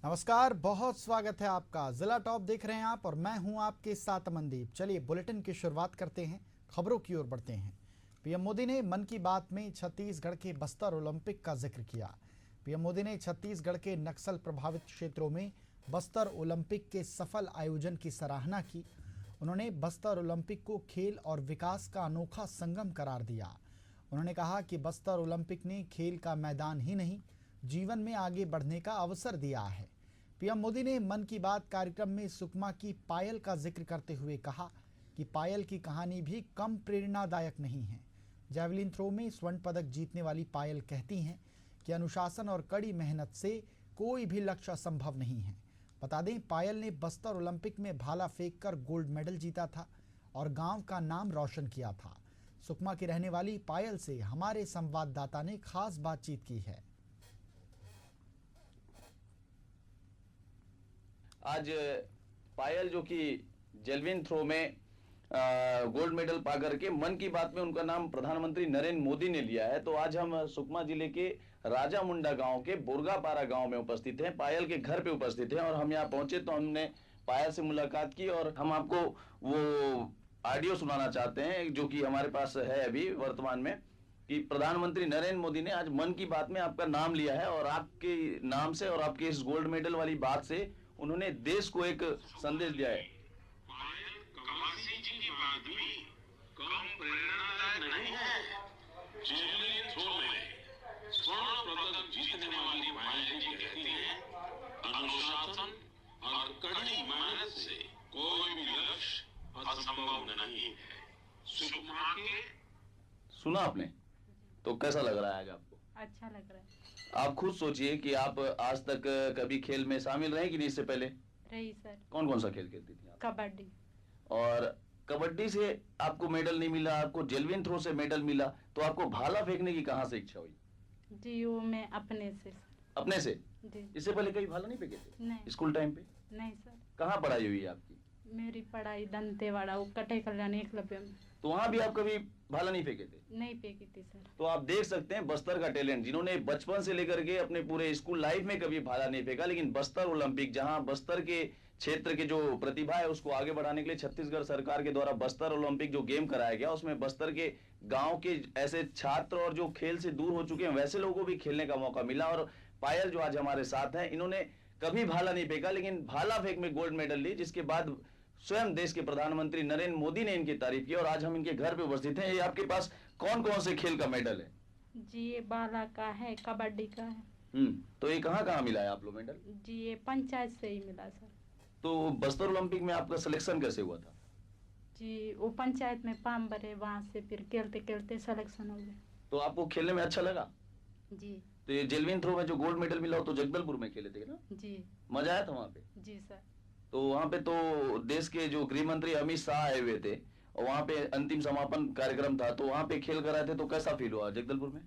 नमस्कार, बहुत स्वागत है आपका। जिला टॉप देख रहे हैं आप और मैं हूं आपके साथ अमनदीप। चलिए बुलेटिन की शुरुआत करते हैं, खबरों की ओर बढ़ते हैं। पीएम मोदी ने मन की बात में छत्तीसगढ़ के बस्तर ओलंपिक का जिक्र किया। पीएम मोदी ने छत्तीसगढ़ के नक्सल प्रभावित क्षेत्रों में बस्तर ओलंपिक के सफल आयोजन की सराहना की। उन्होंने बस्तर ओलंपिक को खेल और विकास का अनोखा संगम करार दिया। उन्होंने कहा कि बस्तर ओलंपिक ने खेल का मैदान ही नहीं, जीवन में आगे बढ़ने का अवसर दिया है। पीएम मोदी ने मन की बात कार्यक्रम में सुकमा की पायल का जिक्र करते हुए कहा कि पायल की कहानी भी कम प्रेरणादायक नहीं है। जैवलिन थ्रो में स्वर्ण पदक जीतने वाली पायल कहती हैं कि अनुशासन और कड़ी मेहनत से कोई भी लक्ष्य असंभव नहीं है। बता दें, पायल ने बस्तर ओलंपिक में भाला फेंककर गोल्ड मेडल जीता था और गांव का नाम रोशन किया था। सुकमा की रहने वाली पायल से हमारे संवाददाता ने खास बातचीत की है। आज पायल जो कि जेवलिन थ्रो में गोल्ड मेडल पा करके मन की बात में उनका नाम प्रधानमंत्री नरेंद्र मोदी ने लिया है। तो आज हम सुकमा जिले के राजा मुंडा गांव के बोरगापारा गांव में उपस्थित हैं, पायल के घर पे उपस्थित हैं और हम यहाँ पहुंचे तो हमने पायल से मुलाकात की और हम आपको वो ऑडियो सुनाना चाहते हैं जो कि हमारे पास है अभी वर्तमान में, कि प्रधानमंत्री नरेंद्र मोदी ने आज मन की बात में आपका नाम लिया है और आपके नाम से और आपके इस गोल्ड मेडल वाली बात से उन्होंने देश को एक संदेश दिया है। पायल कवासी जी की बात भी कम प्रेरणादायक नहीं है। जेवलिन थ्रो में स्वर्ण पदक जीतने वाली पायल जी कहती हैं, अनुशासन और कड़ी मेहनत से कोई भी लक्ष्य असंभव नहीं है। सुकमा के सुना आपने? तो कैसा लग रहा है आपको? अच्छा लग रहा है। आप खुद सोचिए कि आप आज तक कभी खेल में शामिल रहे कि नहीं इससे पहले? रही सर। कौन कौन सा खेल खेलती थी आप? कबड्डी। और कबड्डी से आपको मेडल नहीं मिला, आपको जेवलिन थ्रो से मेडल मिला, तो आपको भाला फेंकने की कहां से इच्छा हुई? जी वो मैं अपने से सर। अपने से? जी इससे पहले कभी भाला नहीं फेंके थे नहीं स्कूल टाइम पे? नहीं सर। कहाँ पढ़ाई हुई है आपकी? मेरी पढ़ाई दंतेवाड़ा वो कटे कल्याण एकलव्य में। तो वहां भी आप कभी भाला नहीं फेंके थे? नहीं फेंकी थी सर। तो आप देख सकते हैं बस्तर का टैलेंट, जिन्होंने बचपन से लेकर के अपने पूरे स्कूल लाइफ में कभी भाला नहीं फेंका, लेकिन बस्तर ओलंपिक, जहां बस्तर के क्षेत्र के जो प्रतिभा है उसको आगे बढ़ाने के लिए छत्तीसगढ़ सरकार के द्वारा बस्तर ओलंपिक जो गेम कराया गया, उसमें बस्तर के गांव के ऐसे छात्र और जो खेल से दूर हो चुके हैं वैसे लोगों को भी खेलने का मौका मिला। और पायल जो आज हमारे साथ हैं, इन्होंने कभी भाला नहीं फेंका लेकिन भाला फेंक में गोल्ड मेडल ली, जिसके बाद स्वयं देश के प्रधानमंत्री नरेंद्र मोदी ने इनकी तारीफ की और आज हम इनके घर पे उपस्थित हैं। ये आपके पास कौन कौन से खेल का मेडल है? जी ये बाला का है, कबड्डी का है। तो ये कहाँ कहाँ मिला है आप लोग मेडल? जी ये पंचायत से ही मिला सर। तो बस्तर ओलंपिक में आपका सिलेक्शन कैसे हुआ था? जी वो पंचायत में फॉर्म भरे, वहाँ से फिर खेलते खेलते सिलेक्शन हो गया। तो आपको खेलने में अच्छा लगा? जी तो ये जेवलिन थ्रो में जो गोल्ड मेडल मिला, वो तो जगदलपुर में खेले थे ना? जी मजा आया था वहाँ पे? जी सर। तो वहाँ पे तो देश के जो गृह मंत्री अमित शाह आए हुए थे और वहाँ पे अंतिम समापन कार्यक्रम था, तो वहाँ पे खेल कराए थे, तो कैसा फील हुआ जगदलपुर में?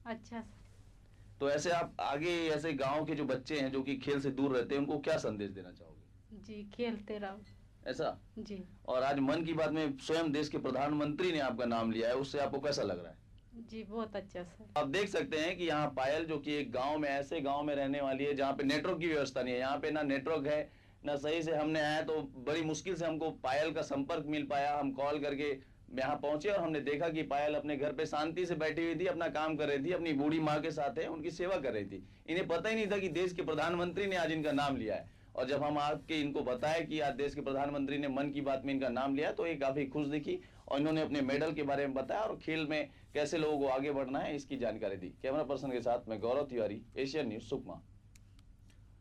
अच्छा सर। तो ऐसे आप आगे ऐसे गांव के जो बच्चे हैं जो कि खेल से दूर रहते हैं, उनको क्या संदेश देना चाहोगे? जी खेलते रहो। ऐसा? जी और आज मन की बात में स्वयं देश के प्रधानमंत्री ने आपका नाम लिया है, उससे आपको कैसा लग रहा है? जी बहुत अच्छा सर। आप देख सकते हैं कि यहाँ पायल जो कि एक गांव में, ऐसे गांव में रहने वाली है जहाँ पे नेटवर्क की व्यवस्था नहीं है, यहाँ पे ना नेटवर्क है ना सही से हमने आया, तो बड़ी मुश्किल से हमको पायल का संपर्क मिल पाया। हम कॉल करके यहाँ पहुंचे और हमने देखा कि पायल अपने घर पे शांति से बैठी हुई थी, अपना काम कर रही थी, अपनी बूढ़ी माँ के साथ है, उनकी सेवा कर रही थी। इन्हें पता ही नहीं था कि देश के प्रधानमंत्री ने आज इनका नाम लिया है। और जब हम आपके इनको बताया कि आज देश के प्रधानमंत्री ने मन की बात में इनका नाम लिया, तो ये काफी खुश दिखी और इन्होंने अपने मेडल के बारे में बताया और खेल में कैसे लोगों को आगे बढ़ना है इसकी जानकारी दी। कैमरा पर्सन के साथ मैं गौरव तिवारी, एशियन न्यूज, सुकमा।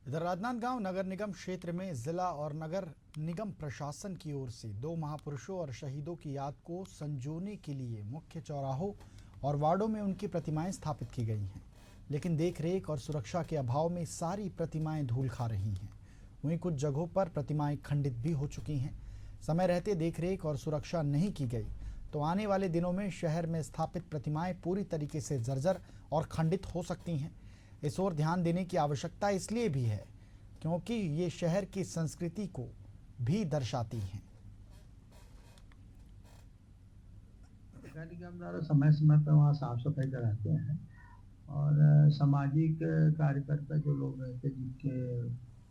इधर राजनांदगांव नगर निगम क्षेत्र में जिला और नगर निगम प्रशासन की ओर से 2 महापुरुषों और शहीदों की याद को संजोने के लिए मुख्य चौराहों और वार्डों में उनकी प्रतिमाएं स्थापित की गई हैं, लेकिन देखरेख और सुरक्षा के अभाव में सारी प्रतिमाएं धूल खा रही हैं। वहीं कुछ जगहों पर प्रतिमाएं खंडित भी हो चुकी हैं। समय रहते देखरेख और सुरक्षा नहीं की गई तो आने वाले दिनों में शहर में स्थापित प्रतिमाएं पूरी तरीके से जर्जर और खंडित हो सकती हैं। इस ओर ध्यान देने की आवश्यकता इसलिए भी है क्योंकि ये शहर की संस्कृति को भी दर्शाती हैं। नगर निगम द्वारा समय समय पर वहाँ साफ सफाई कराते हैं और सामाजिक कार्यकर्ता जो लोग रहते हैं जिनके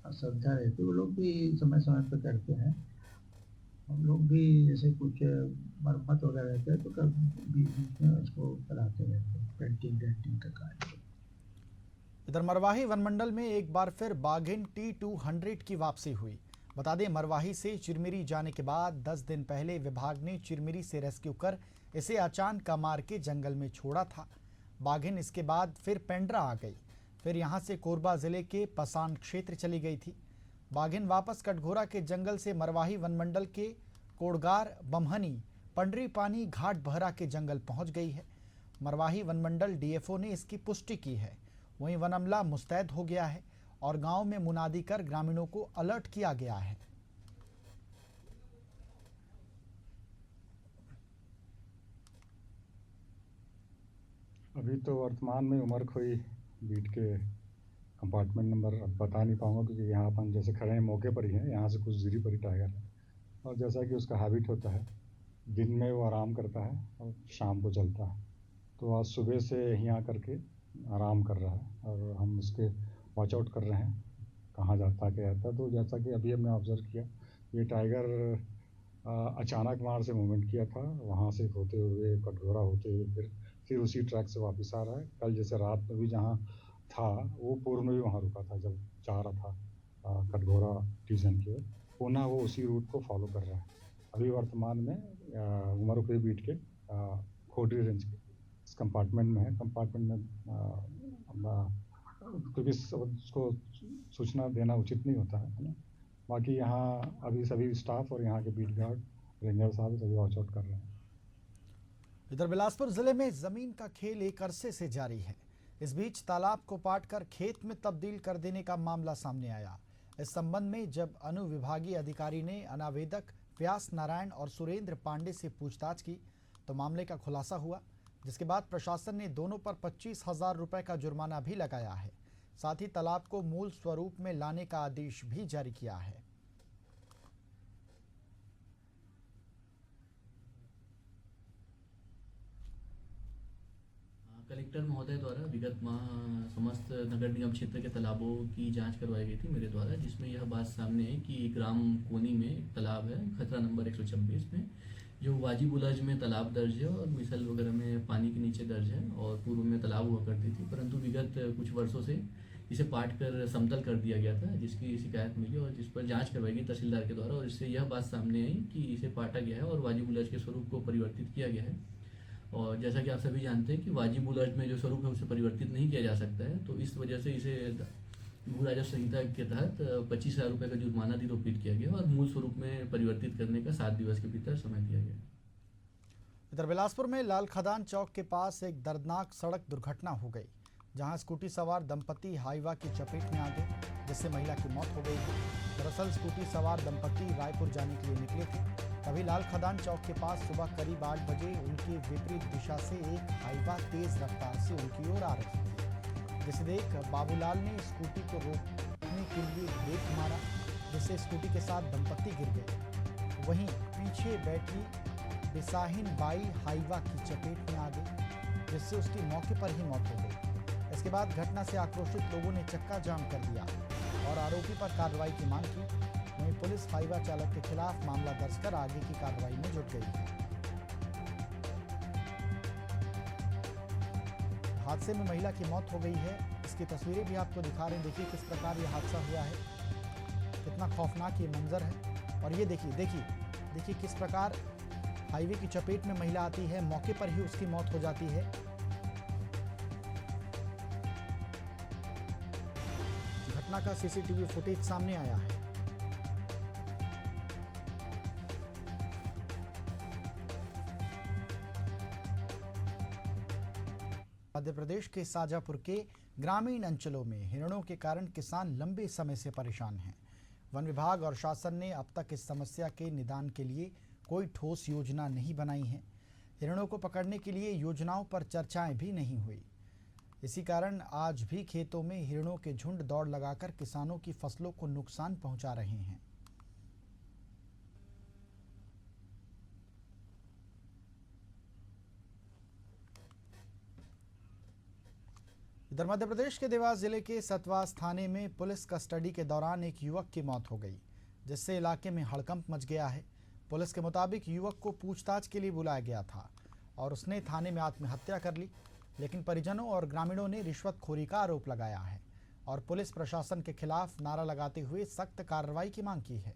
श्रद्धा रहती है, वो लोग भी समय समय पर करते हैं। हम लोग भी जैसे कुछ मरम्मत वगैरह रहते हैं तो कभी बीच बीच में उसको कराते रहते हैं, पेंटिंग डेंटिंग का कार्य। इधर मरवाही वनमंडल में एक बार फिर बाघिन T200 की वापसी हुई। बता दें, मरवाही से चिरमिरी जाने के बाद 10 दिन पहले विभाग ने चिरमिरी से रेस्क्यू कर इसे अचानक मार के जंगल में छोड़ा था। बाघिन इसके बाद फिर पेंड्रा आ गई, फिर यहां से कोरबा जिले के पसान क्षेत्र चली गई थी। बाघिन वापस कटघोरा के जंगल से मरवाही वनमंडल के कोड़गार, बमहनी, पंडरी पानी, घाट बहरा के जंगल पहुंच गई है। मरवाही वनमंडल DFO ने इसकी पुष्टि की है। वहीं वन अमला मुस्तैद हो गया है और गांव में मुनादी कर ग्रामीणों को अलर्ट किया गया है। अभी तो वर्तमान में उमरखोई बीट के कंपार्टमेंट नंबर अब बता नहीं पाऊंगा, क्योंकि यहाँ अपन जैसे खड़े हैं मौके पर ही हैं, यहाँ से कुछ दूरी पर ही टाइगर है। और जैसा कि उसका हैबिट होता है, दिन में वो आराम करता है और शाम को चलता है। तो आज सुबह से यहीं आकर के आराम कर रहा है और हम उसके वॉच आउट कर रहे हैं कहाँ जाता क्या जाता। तो जैसा कि अभी हमने ऑब्ज़र्व किया, ये टाइगर अचानक मार से मूवमेंट किया था, वहाँ से होते हुए कटघोरा होते हुए फिर उसी ट्रैक से वापस आ रहा है। कल जैसे रात में भी जहाँ था वो पूर्व में भी वहाँ रुका था, जब जा रहा था कटघोरा टीजन की ओर, पुनः वो उसी रूट को फॉलो कर रहा है। अभी वर्तमान में उमरखोई बीट के खोडरी रेंज के इस कंपार्टमेंट में है। कंपार्टमेंट में क्योंकि उसको सूचना देना उचित नहीं होता है ना। बाकी यहाँ अभी सभी स्टाफ और यहाँ के बीट गार्ड, रेंजर साहब सभी वॉच आउट कर रहे हैं। इधर बिलासपुर जिले में जमीन का खेल एक अरसे से जारी है। इस बीच तालाब को पाटकर खेत में तब्दील कर देने का मामला सामने आया। इस संबंध में जब अनुविभागीय अधिकारी ने अनावेदक व्यास नारायण और सुरेंद्र पांडे से पूछताछ की तो मामले का खुलासा हुआ, जिसके बाद प्रशासन ने दोनों पर 25,000 रुपए का जुर्माना भी लगाया है। साथ ही तालाब को मूल स्वरूप में लाने का आदेश भी जारी किया है। कलेक्टर महोदय द्वारा विगत माह समस्त नगर निगम क्षेत्र के तालाबों की जांच करवाई गई थी मेरे द्वारा, जिसमें यह बात सामने आई कि ग्राम कोनी में एक तालाब है, खतरा नंबर 126 में, जो वाजिब उलझ में तालाब दर्ज है और मिसल वगैरह में पानी के नीचे दर्ज है और पूर्व में तालाब हुआ करती थी, परंतु विगत कुछ वर्षों से इसे पाट कर समतल कर दिया गया था, जिसकी शिकायत मिली और जिस पर जांच करवाई गई तहसीलदार के द्वारा। और इससे यह बात सामने आई कि इसे पाटा गया है और वाजिब उलझ के स्वरूप को परिवर्तित किया गया है। और जैसा कि आप सभी जानते हैं कि वाजिब उलझ में जो स्वरूप है उसे परिवर्तित नहीं किया जा सकता है, तो इस वजह से इसे भू राजस्व संहिता के तहत 25,000 रुपये का जुर्माना निरूपित किया गया और मूल स्वरूप में परिवर्तित करने का 7 दिवस के भीतर समय दिया गया। इधर बिलासपुर में लाल खदान चौक के पास एक दर्दनाक सड़क दुर्घटना हो गई, जहां स्कूटी सवार दंपति हाईवा की चपेट में आ गए, जिससे महिला की मौत हो गई। दरअसल स्कूटी सवार दंपति रायपुर जाने के लिए निकले थे, तभी लाल खदान चौक के पास सुबह करीब 8 बजे उनकी विपरीत दिशा से एक हाईवा तेज रफ्तार से उनकी ओर आ रही थी, जिसे देख बाबूलाल ने स्कूटी को रोकने के लिए ब्रेक मारा, जिससे स्कूटी के साथ दंपति गिर गए। वहीं पीछे बैठी बिसाहिन बाई हाईवा की चपेट में आ गई, जिससे उसकी मौके पर ही मौत हो गई। इसके बाद घटना से आक्रोशित लोगों ने चक्का जाम कर दिया और आरोपी पर कार्रवाई की मांग की। वहीं पुलिस हाईवा चालक के खिलाफ मामला दर्ज कर आगे की कार्रवाई में जुट गई है। हादसे में महिला की मौत हो गई है। इसकी तस्वीरें भी आपको दिखा रहे हैं। देखिए किस प्रकार ये हादसा हुआ है, कितना खौफनाक ये मंजर है। और ये देखिए किस प्रकार हाईवे की चपेट में महिला आती है, मौके पर ही उसकी मौत हो जाती है। घटना का CCTV फुटेज सामने आया है। मध्य प्रदेश के शाजापुर के ग्रामीण अंचलों में हिरणों के कारण किसान लंबे समय से परेशान हैं। वन विभाग और शासन ने अब तक इस समस्या के निदान के लिए कोई ठोस योजना नहीं बनाई है। हिरणों को पकड़ने के लिए योजनाओं पर चर्चाएं भी नहीं हुई। इसी कारण आज भी खेतों में हिरणों के झुंड दौड़ लगाकर किसानों की फसलों को नुकसान पहुंचा रहे हैं। इधर मध्य प्रदेश के देवास जिले के सतवास थाने में पुलिस कस्टडी के दौरान एक युवक की मौत हो गई, जिससे इलाके में हड़कंप मच गया है। पुलिस के मुताबिक युवक को पूछताछ के लिए बुलाया गया था और उसने थाने में आत्महत्या कर ली, लेकिन परिजनों और ग्रामीणों ने रिश्वतखोरी का आरोप लगाया है और पुलिस प्रशासन के खिलाफ नारा लगाते हुए सख्त कार्रवाई की मांग की है।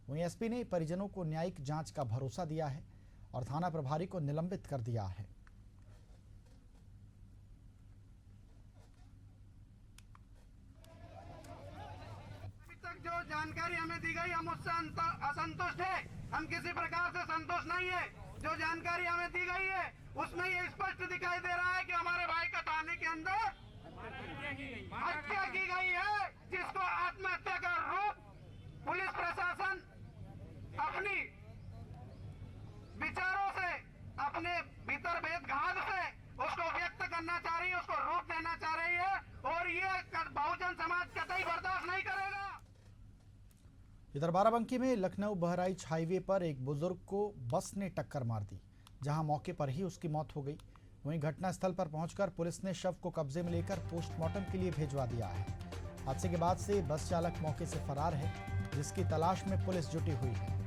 वहीं एसपी ने परिजनों को न्यायिक जांच का भरोसा दिया है और थाना प्रभारी को निलंबित कर दिया है। जो जानकारी हमें दी गई हम उससे असंतुष्ट है। हम किसी प्रकार से संतुष्ट नहीं है। जो जानकारी हमें दी गई है उसमें ये स्पष्ट दिखाई दे रहा है कि हमारे भाई का थाने के अंदर हत्या की गई है, जिसको आत्महत्या का रूप पुलिस प्रशासन अपनी विचारों से, अपने भीतर भेदघात से उसको व्यक्त करना चाह रही है, उसको रूप देना चाह रही है और ये बहुजन समाज कतई बर्दाश्त नहीं करेगा। इधर बाराबंकी में लखनऊ बहराइच हाईवे पर एक बुजुर्ग को बस ने टक्कर मार दी, जहां मौके पर ही उसकी मौत हो गई। वहीं घटनास्थल पर पहुंचकर पुलिस ने शव को कब्जे में लेकर पोस्टमार्टम के लिए भिजवा दिया है। हादसे के बाद से बस चालक मौके से फरार है, जिसकी तलाश में पुलिस जुटी हुई है।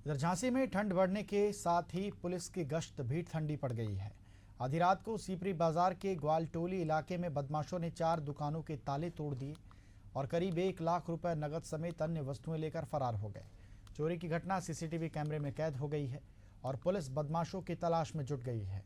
इधर झांसी में ठंड बढ़ने के साथ ही पुलिस की गश्त भी ठंडी पड़ गई है। आधी रात को सीपरी बाजार के ग्वालटोली इलाके में बदमाशों ने 4 दुकानों के ताले तोड़ दिए और करीब 1 लाख रुपए नकद समेत अन्य वस्तुएं लेकर फरार हो गए। चोरी की घटना सीसीटीवी कैमरे में कैद हो गई है और पुलिस बदमाशों की तलाश में जुट गई है।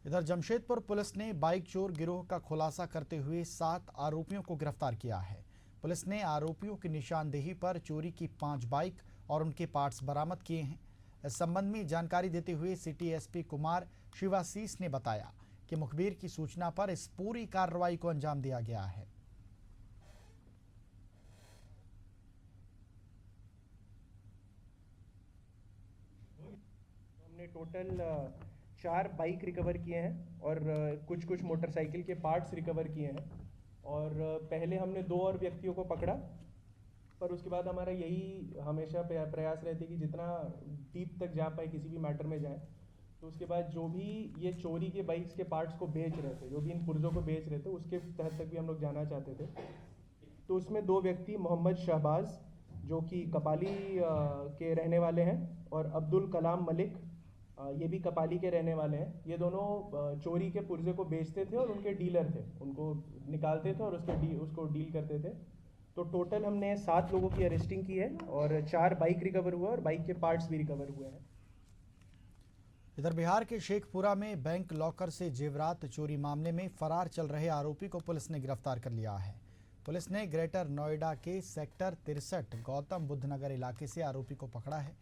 इधर जमशेदपुर पुलिस ने बाइक चोर गिरोह का खुलासा करते हुए 7 आरोपियों को गिरफ्तार किया है। पुलिस ने आरोपियों की निशानदेही पर चोरी की 5 बाइक और उनके पार्ट्स बरामद किए हैं। इस संबंध में जानकारी देते हुए सिटी एसपी कुमार शिवाशीष ने बताया कि मुखबिर की सूचना पर इस पूरी कार्रवाई को अंजाम दिया गया है। हमने टोटल 4 बाइक रिकवर किए हैं और कुछ मोटरसाइकिल के पार्ट्स रिकवर किए हैं और पहले हमने 2 और व्यक्तियों को पकड़ा, पर उसके बाद हमारा यही हमेशा प्रयास रहती है कि जितना डीप तक जा पाए किसी भी मैटर में जाए। तो उसके बाद जो भी ये चोरी के बाइक्स के पार्ट्स को बेच रहे थे, जो भी इन पुर्जों को बेच रहे थे, उसके तहत तक भी हम लोग जाना चाहते थे। तो उसमें 2 व्यक्ति मोहम्मद शहबाज जो कि कपाली के रहने वाले हैं और अब्दुल कलाम मलिक ये भी कपाली के रहने वाले हैं। ये दोनों चोरी के पुर्जे को बेचते थे और उनके डीलर थे, उनको निकालते थे और उसको डील करते थे। तो टोटल हमने 7 लोगों की अरेस्टिंग की है और 4 बाइक रिकवर हुआ और बाइक के पार्ट्स भी रिकवर हुए हैं। इधर बिहार के शेखपुरा में बैंक लॉकर से जेवरात चोरी मामले में फरार चल रहे आरोपी को पुलिस ने गिरफ्तार कर लिया है। पुलिस ने ग्रेटर नोएडा के सेक्टर 63 गौतम बुद्ध नगर इलाके से आरोपी को पकड़ा है।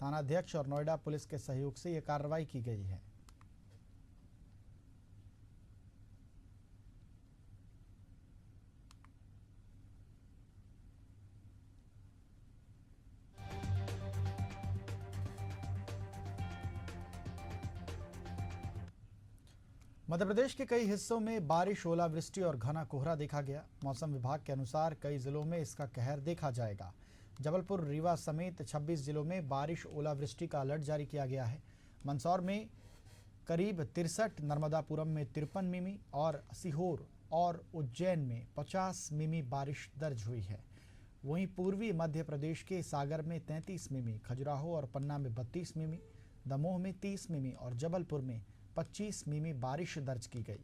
थानाध्यक्ष और नोएडा पुलिस के सहयोग से यह कार्रवाई की गई है। मध्य प्रदेश के कई हिस्सों में बारिश, ओलावृष्टि और घना कोहरा देखा गया। मौसम विभाग के अनुसार कई जिलों में इसका कहर देखा जाएगा। जबलपुर, रीवा समेत 26 जिलों में बारिश, ओलावृष्टि का अलर्ट जारी किया गया है। मंदसौर में करीब 63, नर्मदापुरम में 53 मिमी और सीहोर और उज्जैन में 50 मिमी बारिश दर्ज हुई है। वहीं पूर्वी मध्य प्रदेश के सागर में 33 मिमी, खजुराहो और पन्ना में 32 मिमी, दमोह में 30 मिमी और जबलपुर में 25 मिमी बारिश दर्ज की गई।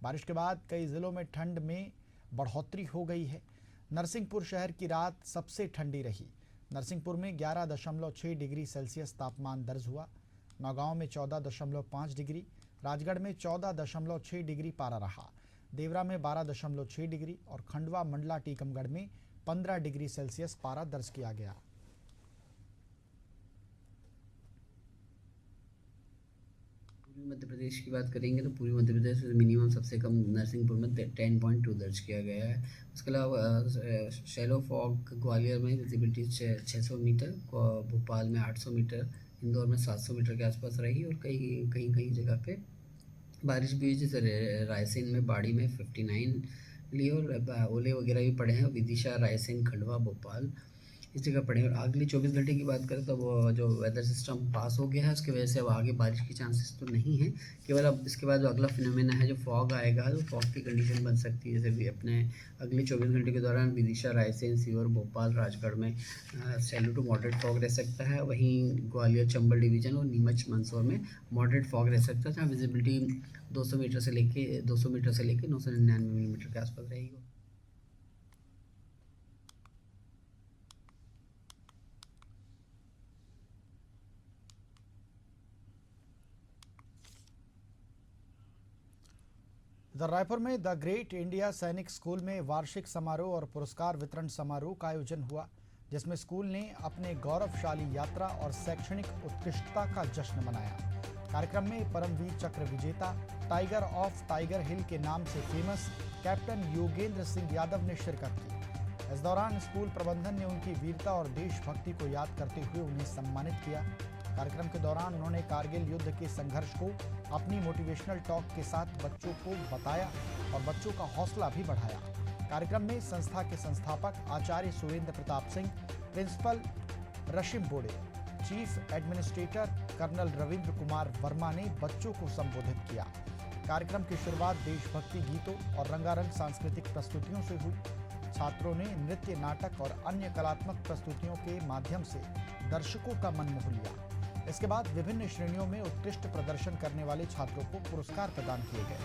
बारिश के बाद कई जिलों में ठंड में बढ़ोतरी हो गई है। नरसिंहपुर शहर की रात सबसे ठंडी रही। नरसिंहपुर में 11.6 डिग्री सेल्सियस तापमान दर्ज हुआ। नौगांव में 14.5 डिग्री, राजगढ़ में 14.6 डिग्री पारा रहा। देवरा में 12.6 डिग्री और खंडवा, मंडला, टीकमगढ़ में 15 डिग्री सेल्सियस पारा दर्ज किया गया। पूर्वी मध्य प्रदेश की बात करेंगे तो पूर्वी मध्य प्रदेश में मिनिमम सबसे कम नरसिंहपुर में 10.2 दर्ज किया गया है। उसके अलावा शैलो फॉग ग्वालियर में विजिबिलिटी 600 मीटर, भोपाल में 800 मीटर, इंदौर में 700 मीटर के आसपास रही और कई जगह पे बारिश भी हुई, जैसे रायसेन में बाड़ी में 59 ली और ओले वगैरह भी पड़े हैं। विदिशा, रायसेन, खंडवा, भोपाल इस जगह पड़े हैं। और अगली 24 घंटे की बात करें तो वो जो वेदर सिस्टम पास हो गया है उसकी वजह से अब आगे बारिश की चांसेस तो नहीं है। केवल अब इसके बाद जो अगला फिनोमेना है जो फॉग आएगा, तो फॉग की कंडीशन बन सकती है। जैसे भी अपने अगले 24 घंटे के दौरान विदिशा, रायसेन, सीहोर, भोपाल, राजगढ़ में शैलो टू मॉडरेट फॉग रह सकता है। वहीं ग्वालियर, चंबल डिवीज़न और नीमच, मंदसौर में मॉडरेट फॉग रह सकता है, जहाँ विजिबिलिटी 200 मीटर से लेके 999 मिलीमीटर के आसपास रहेगी। इधर रायपुर में द ग्रेट इंडिया सैनिक स्कूल में वार्षिक समारोह और पुरस्कार वितरण समारोह का आयोजन हुआ, जिसमें स्कूल ने अपने गौरवशाली यात्रा और शैक्षणिक उत्कृष्टता का जश्न मनाया। कार्यक्रम में परमवीर चक्र विजेता, टाइगर ऑफ टाइगर हिल के नाम से फेमस कैप्टन योगेंद्र सिंह यादव ने शिरकत की। इस दौरान स्कूल प्रबंधन ने उनकी वीरता और देशभक्ति को याद करते हुए उन्हें सम्मानित किया। कार्यक्रम के दौरान उन्होंने कारगिल युद्ध के संघर्ष को अपनी मोटिवेशनल टॉक के साथ बच्चों को बताया और बच्चों का हौसला भी बढ़ाया। कार्यक्रम में संस्था के संस्थापक आचार्य Surendra Pratap Singh, principal Rashim Bode, chief administrator colonel Ravindra Kumar Verma ने बच्चों को संबोधित किया। कार्यक्रम की शुरुआत देशभक्ति गीतों और रंगारंग सांस्कृतिक प्रस्तुतियों से हुई। छात्रों ने नृत्य, नाटक और अन्य कलात्मक प्रस्तुतियों के माध्यम से दर्शकों का मन मोह लिया। इसके बाद विभिन्न श्रेणियों में उत्कृष्ट प्रदर्शन करने वाले छात्रों को पुरस्कार प्रदान किए गए।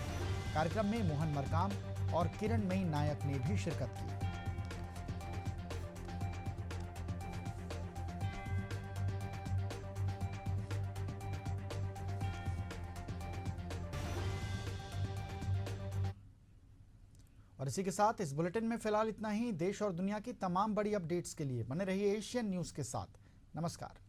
कार्यक्रम में मोहन मरकाम और किरणमयी नायक ने भी शिरकत की। और इसी के साथ इस बुलेटिन में फिलहाल इतना ही। देश और दुनिया की तमाम बड़ी अपडेट्स के लिए बने रहिए एशियन न्यूज़ के साथ। नमस्कार।